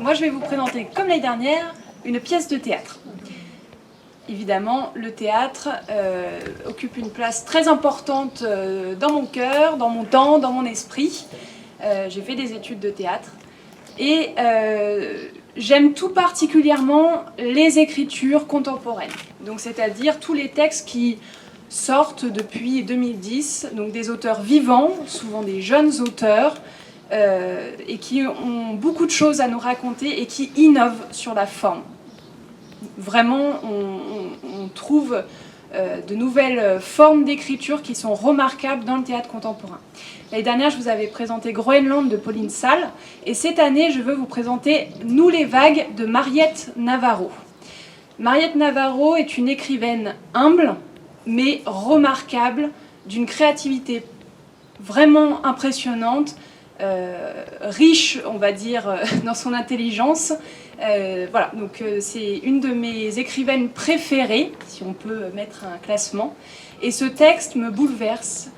moi je vais vous présenter, comme l'année dernière, une pièce de théâtre. Évidemment, le théâtre occupe une place très importante dans mon cœur, dans mon temps, dans mon esprit. J'ai fait des études de théâtre et j'aime tout particulièrement les écritures contemporaines. Donc, c'est-à-dire tous les textes qui sortent depuis 2010, donc des auteurs vivants, souvent des jeunes auteurs, et qui ont beaucoup de choses à nous raconter et qui innovent sur la forme. Vraiment, on trouve de nouvelles formes d'écriture qui sont remarquables dans le théâtre contemporain. L'année dernière, je vous avais présenté Groenland de Pauline Sall, et cette année, je veux vous présenter Nous les vagues de Mariette Navarro. Mariette Navarro est une écrivaine humble, mais remarquable, d'une créativité vraiment impressionnante, riche, on va dire, dans son intelligence. Voilà, donc c'est une de mes écrivaines préférées, si on peut mettre un classement. Et ce texte me bouleverse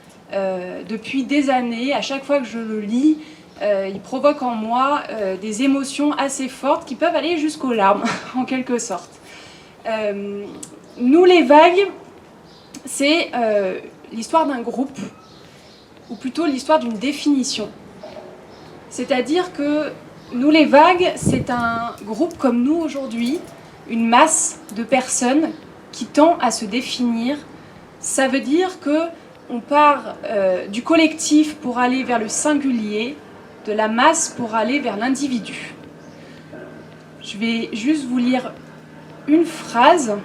depuis des années. À chaque fois que je le lis, il provoque en moi des émotions assez fortes qui peuvent aller jusqu'aux larmes, en quelque sorte. Nous les vagues, c'est l'histoire d'un groupe, ou plutôt l'histoire d'une définition. C'est-à-dire que Nous les vagues, c'est un groupe comme nous aujourd'hui, une masse de personnes qui tend à se définir. Ça veut dire qu'on part du collectif pour aller vers le singulier, de la masse pour aller vers l'individu. Je vais juste vous lire une phrase,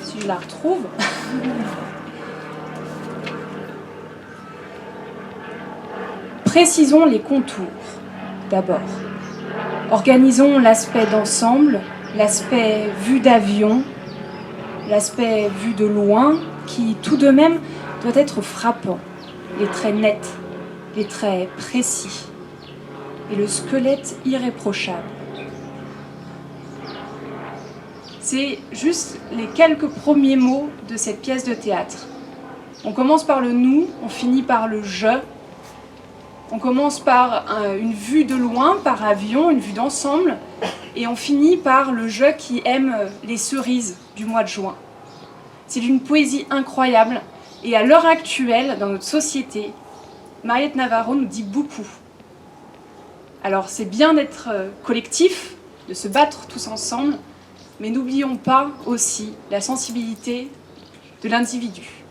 si je la retrouve. Précisons les contours, d'abord. Organisons l'aspect d'ensemble, l'aspect vu d'avion, l'aspect vu de loin, qui tout de même doit être frappant. Les traits nets, les traits précis, et le squelette irréprochable. C'est juste les quelques premiers mots de cette pièce de théâtre. On commence par le nous, on finit par le je. On commence par une vue de loin, par avion, une vue d'ensemble, et on finit par le je qui aime les cerises du mois de juin. C'est d'une poésie incroyable, et à l'heure actuelle, dans notre société, Mariette Navarro nous dit beaucoup. Alors c'est bien d'être collectif, de se battre tous ensemble, mais n'oublions pas aussi la sensibilité de l'individu.